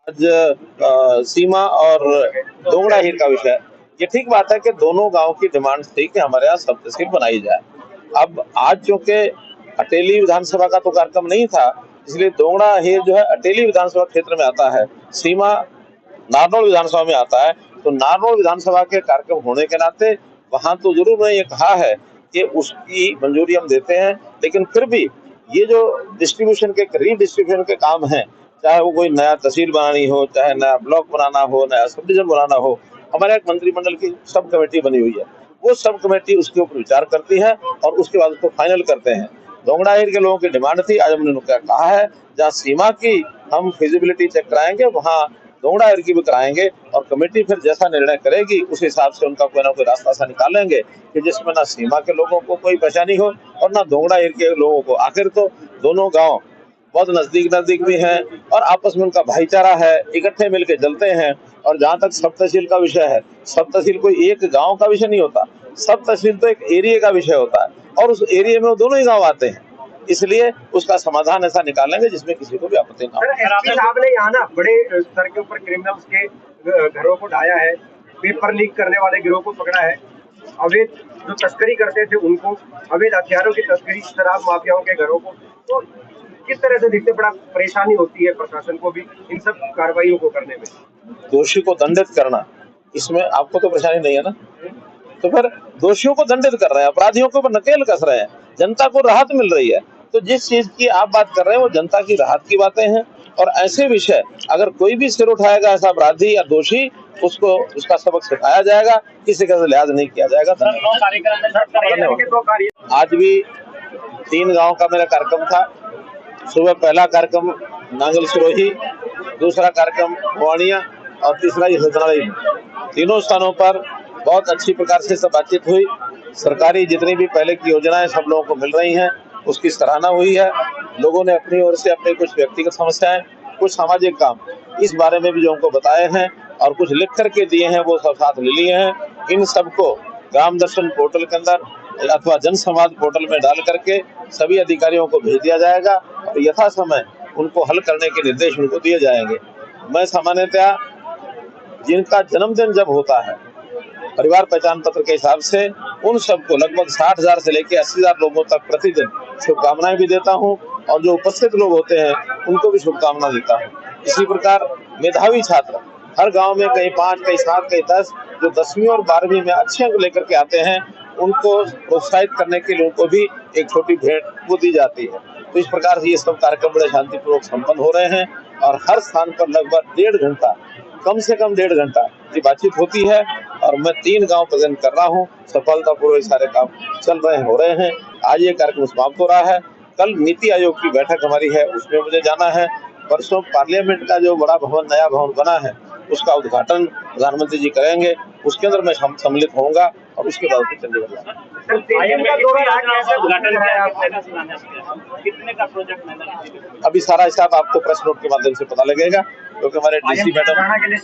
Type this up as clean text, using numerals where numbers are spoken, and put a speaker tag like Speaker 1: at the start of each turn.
Speaker 1: आज सीमा और दोगड़ा हीर का विषय, ये ठीक बात है कि दोनों गांव की डिमांड थी कि हमारे यहाँ सब तहसील बनाई जाए। अब आज चूंकि अटेली विधानसभा का तो कार्यक्रम नहीं था, इसलिए दोगड़ा हीर जो है अटेली विधानसभा क्षेत्र में आता है, सीमा नारनौल विधानसभा में आता है। तो नारनौल विधानसभा के कार्यक्रम होने के नाते वहां तो जरूर मैंने ये कहा है कि उसकी मंजूरी हम देते हैं, लेकिन फिर भी ये जो डिस्ट्रीब्यूशन के रीडिस्ट्रीब्यूशन के काम हैं, चाहे वो कोई नया तहसील बनानी हो, चाहे नया ब्लॉक बनाना हो, नया सब डिवीजन बनाना हो, हमारे एक मंत्रिमंडल की सब कमेटी बनी हुई है। वो सब कमेटी उसके ऊपर विचार करती है और उसके बाद उसको फाइनल करते हैं। दोगड़ा हीर के लोगों की डिमांड थी, आज हमने उनको कहा है जहाँ सीमा की हम फिजिबिलिटी चेक कराएंगे वहाँ दोगड़ा हीर की भी कराएंगे, और कमेटी फिर जैसा निर्णय करेगी उस हिसाब से उनका कोई ना कोई रास्ता सा निकालेंगे कि जिसमें ना सीमा के लोगों को कोई परेशानी हो और ना दोगड़ा हीर के लोगों को। आखिर तो दोनों गांव बहुत नजदीक भी हैं और आपस में उनका भाईचारा है, इकट्ठे मिलकर चलते हैं। और जहां तक सब तहसील का विषय है, सब तहसील कोई एक गांव का विषय नहीं होता, सब तहसील तो एक एरिया का विषय होता है और उस एरिया में वो दोनों ही गांव आते हैं, इसलिए उसका समाधान ऐसा निकालेंगे जिसमें किसी को भी आपत्ति ना हो।
Speaker 2: एसपी साहब ने यहाँ ना बड़े स्तर के ऊपर क्रिमिनल्स के घरों को ढाया है, पेपर लीक करने वाले गिरोह को पकड़ा है, अवैध जो तस्करी करते थे उनको, अवैध हथियारों की तस्करी, शराब माफियाओं के घरों को, तो किस तरह से दिखते बड़ा परेशानी होती है प्रशासन को भी इन सब कार्रवाइयों को करने में।
Speaker 1: दोषी को दंडित करना, इसमें आपको तो परेशानी नहीं है ना, तो फिर दोषियों को दंडित कर रहे हैं, अपराधियों के ऊपर नकेल कस रहे हैं, जनता को राहत मिल रही है। तो जिस चीज की आप बात कर रहे हैं वो जनता की राहत की बातें हैं, और ऐसे विषय अगर कोई भी सिर उठाएगा ऐसा अपराधी या दोषी, उसको उसका सबक सिखाया जाएगा, किसी का लिहाज नहीं किया जाएगा। आज भी 3 गांव का मेरा कार्यक्रम था। सुबह पहला कार्यक्रम नांगल सिरोही, दूसरा कार्यक्रम वाणिया और तीसरा ये सतनाड़ी। तीनों स्थानों पर बहुत अच्छी प्रकार से सब बातचीत हुई। सरकारी जितनी भी पहले की योजनाएं सब लोगों को मिल रही हैं, उसकी सराहना हुई है। लोगों ने अपनी ओर से अपने कुछ व्यक्तिगत समस्याएं, कुछ सामाजिक काम, इस बारे में भी जो उनको बताए हैं और कुछ लिख करके दिए हैं वो सब साथ ले लिए हैं। इन सबको ग्राम दर्शन पोर्टल के अंदर अथवा जन संवाद पोर्टल में डाल करके सभी अधिकारियों को भेज दिया जाएगा और यथा समय उनको हल करने के निर्देश उनको दिए जाएंगे। मैं सामान्यतः जिनका जन्मदिन जब होता है परिवार पहचान पत्र के हिसाब से, उन सबको लगभग 60,000 से लेकर 80,000 लोगों तक प्रतिदिन शुभकामनाएं भी देता हूं और जो उपस्थित लोग होते हैं उनको भी शुभकामना देता हूं। इसी प्रकार मेधावी छात्र हर गांव में कहीं 5, कहीं 7, कहीं 10 जो 10वीं और 12वीं में अच्छे अंक लेकर के आते हैं, उनको प्रोत्साहित करने के लिए उनको भी एक छोटी भेंट वो दी जाती है। तो इस प्रकार से ये सब कार्यक्रम बड़े शांतिपूर्वक संपन्न हो रहे हैं और हर स्थान पर लगभग 1.5 घंटा, कम से कम 1.5 घंटा की बातचीत होती है और मैं 3 गांव प्रेजेंट कर रहा हूं। सफलतापूर्वक सारे काम चल रहे हो रहे हैं। आज ये कार्यक्रम समाप्त हो रहा है। कल नीति आयोग की बैठक हमारी है, उसमें मुझे जाना है। परसों पार्लियामेंट का जो बड़ा भवन, नया भवन बना है, उसका उद्घाटन प्रधानमंत्री जी करेंगे, उसके अंदर मैं सम्मिलित होऊंगा और उसके बाद फिर चंडीगढ़ जाना। अभी सारा हिसाब आपको प्रेस नोट के माध्यम से पता लगेगा, क्योंकि हमारे डीसी मैडम